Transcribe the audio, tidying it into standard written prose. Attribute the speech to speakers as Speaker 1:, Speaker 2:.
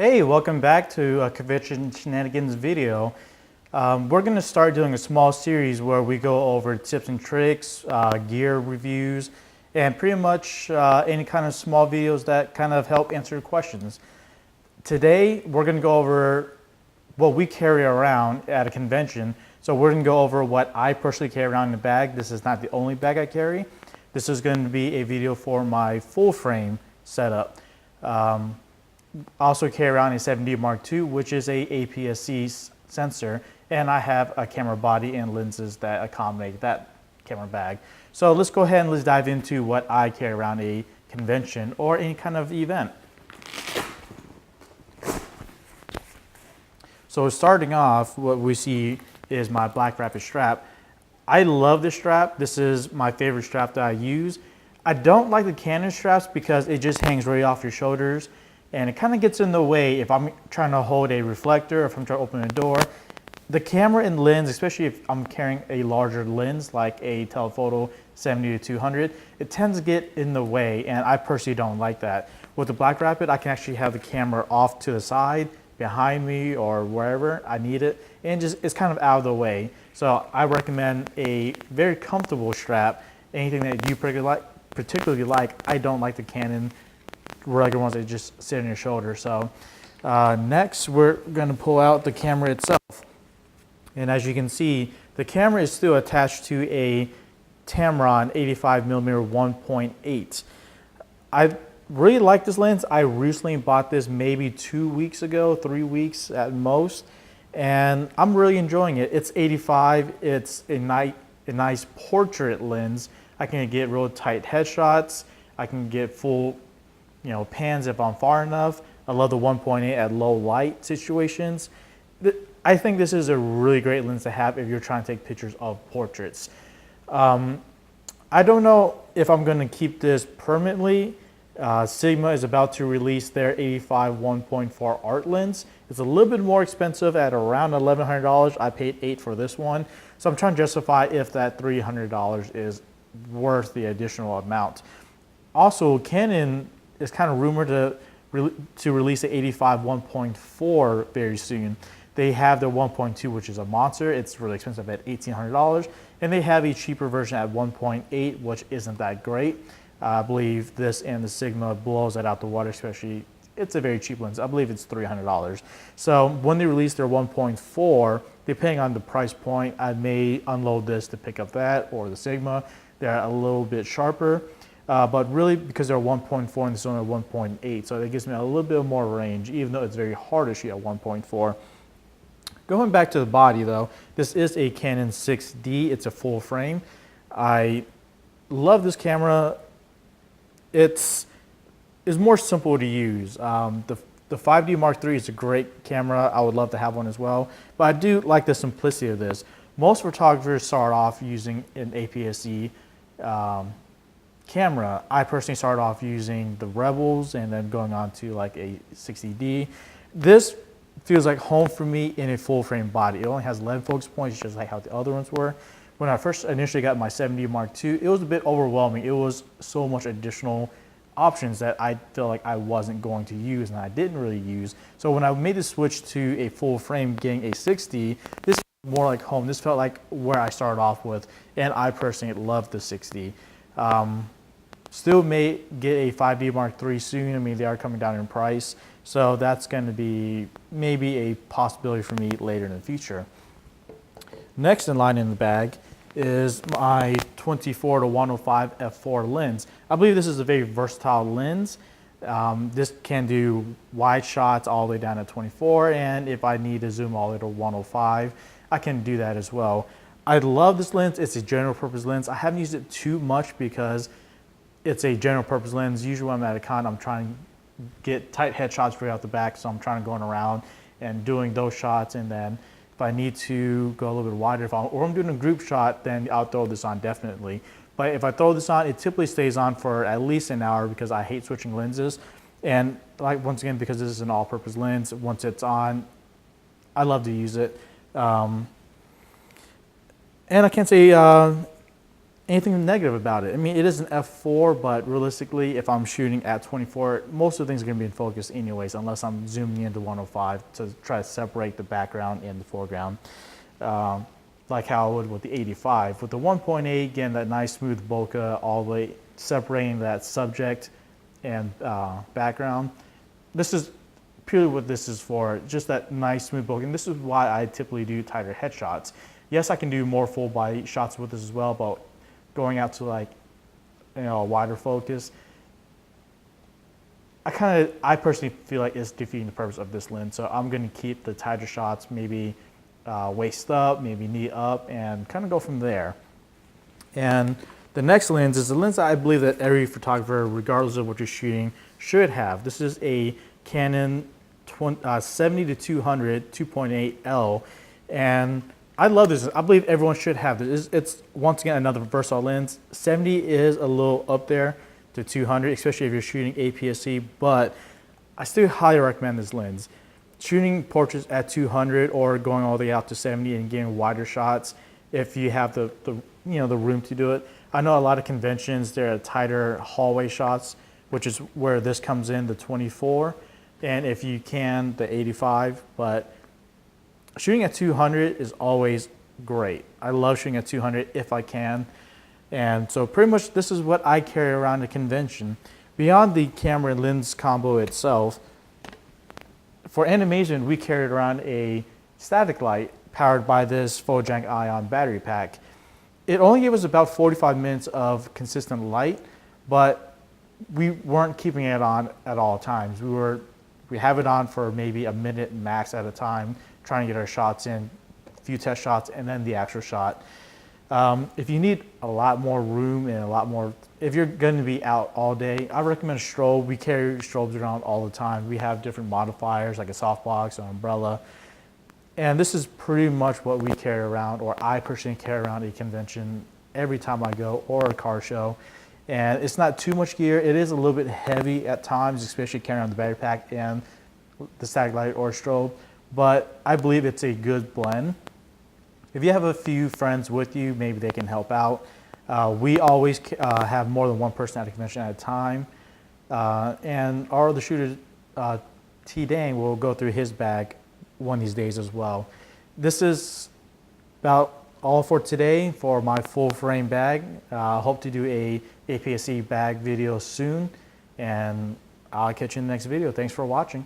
Speaker 1: Hey, welcome back to a Convention Shenanigans video. We're going to start doing a small series where we go over tips and tricks, gear reviews, and pretty much any kind of small videos that kind of help answer your questions. Today, we're going to go over what we carry around at a convention. So we're going to go over what I personally carry around in the bag. This is not the only bag I carry. This is going to be a video for my full frame setup. I also carry around a 7D Mark II, which is a APS-C sensor, and I have a camera body and lenses that accommodate that camera bag. So let's go ahead and let's dive into what I carry around a convention or any kind of event. So starting off, what we see is my Black Rapid strap. I love this strap. This is my favorite strap that I use. I don't like the Canon straps because it just hangs right off your shoulders. And it kind of gets in the way if I'm trying to hold a reflector, if I'm trying to open a door. The camera and lens, especially if I'm carrying a larger lens like a telephoto 70-200, it tends to get in the way, and I personally don't like that. With the Black Rapid, I can actually have the camera off to the side, behind me, or wherever I need it, and just it's kind of out of the way. So I recommend a very comfortable strap. Anything that you particularly like. I don't like the Canon regular ones that just sit on your shoulder. So next we're going to pull out the camera itself, and as you can see, the camera is still attached to a Tamron 85mm 1.8. I really like this lens. I recently bought this maybe 2 weeks ago, 3 weeks at most, and I'm really enjoying it. It's 85. It's a nice portrait lens. I can get real tight headshots. I can get full pans if I'm far enough. I love the 1.8 at low light situations. I think this is a really great lens to have if you're trying to take pictures of portraits. I don't know if I'm going to keep this permanently. Sigma is about to release their 85 1.4 art lens. It's a little bit more expensive at around $1,100. I paid $800 for this one. So I'm trying to justify if that $300 is worth the additional amount. Also, Canon is kind of rumored to release the 85 1.4 very soon. They have their 1.2, which is a monster. It's really expensive at $1,800, and they have a cheaper version at 1.8, which isn't that great. I believe this and the Sigma blows it out the water, especially it's a very cheap lens. I believe it's $300. So when they release their 1.4, depending on the price point, I may unload this to pick up that or the Sigma. They're a little bit sharper. But really, because they're 1.4 and this is only 1.8, so it gives me a little bit more range, even though it's very hard to shoot at 1.4. Going back to the body though, this is a Canon 6D. It's a full frame. I love this camera. It's more simple to use. The 5D Mark III is a great camera. I would love to have one as well, but I do like the simplicity of this. Most photographers start off using an APS-C camera. I personally started off using the Rebels and then going on to like a 60D. This feels like home for me in a full frame body. It only has 11 focus points, just like how the other ones were. When I first initially got my 7D Mark II, it was a bit overwhelming. It was so much additional options that I felt like I wasn't going to use and I didn't really use. So when I made the switch to a full frame, getting a 6D, this felt more like home. This felt like where I started off with, and I personally love the 6D. Still may get a 5D Mark III soon. I mean, they are coming down in price. So that's going to be maybe a possibility for me later in the future. Next in line in the bag is my 24-105 f4 lens. I believe this is a very versatile lens. This can do wide shots all the way down to 24, and if I need to zoom all the way to 105, I can do that as well. I love this lens. It's a general purpose lens. I haven't used it too much because it's a general purpose lens. Usually when I'm at a con, I'm trying to get tight headshots right out the back, so I'm trying to go around and doing those shots, and then if I need to go a little bit wider, or I'm doing a group shot, then I'll throw this on definitely. But if I throw this on, it typically stays on for at least an hour because I hate switching lenses. And like once again, because this is an all-purpose lens, once it's on, I love to use it. And I can't say anything negative about it. I mean, it is an f4, but realistically, if I'm shooting at 24, most of the things are going to be in focus anyways, unless I'm zooming into 105 to try to separate the background and the foreground, like how I would with the 85. With the 1.8, again, that nice smooth bokeh, all the way separating that subject and background. This is purely what this is for, just that nice smooth bokeh. And this is why I typically do tighter headshots. Yes, I can do more full body shots with this as well, but going out to like, a wider focus, I personally feel like it's defeating the purpose of this lens. So I'm going to keep the tighter shots, maybe waist up, maybe knee up, and kind of go from there. And the next lens is the lens that I believe that every photographer, regardless of what you're shooting, should have. This is a Canon 70 to 200 2.8L, and I love this. I believe everyone should have this. It's once again another versatile lens. 70 is a little up there to 200, especially if you're shooting APS-C, but I still highly recommend this lens. Shooting portraits at 200 or going all the way out to 70 and getting wider shots, if you have the room to do it. I know a lot of conventions, there are tighter hallway shots, which is where this comes in, the 24, and if you can, the 85, but shooting at 200 is always great. I love shooting at 200 if I can. And so pretty much this is what I carry around at convention. Beyond the camera and lens combo itself, for animation, we carried around a static light powered by this Fugi ion battery pack. It only gave us about 45 minutes of consistent light, but we weren't keeping it on at all times. We have it on for maybe a minute max at a time, trying to get our shots in, a few test shots, and then the actual shot. If you need a lot more room and a lot more, if you're going to be out all day, I recommend a strobe. We carry strobes around all the time. We have different modifiers like a softbox or umbrella. And this is pretty much what we carry around, or I personally carry around a convention every time I go, or a car show. And it's not too much gear. It is a little bit heavy at times, especially carrying on the battery pack and the static light or strobe. But I believe it's a good blend. If you have a few friends with you, maybe they can help out. We always have more than one person at a convention at a time. And our other shooter, T. Dang, will go through his bag one of these days as well. This is about all for today for my full frame bag. Hope to do a APS-C bag video soon, and I'll catch you in the next video. Thanks for watching.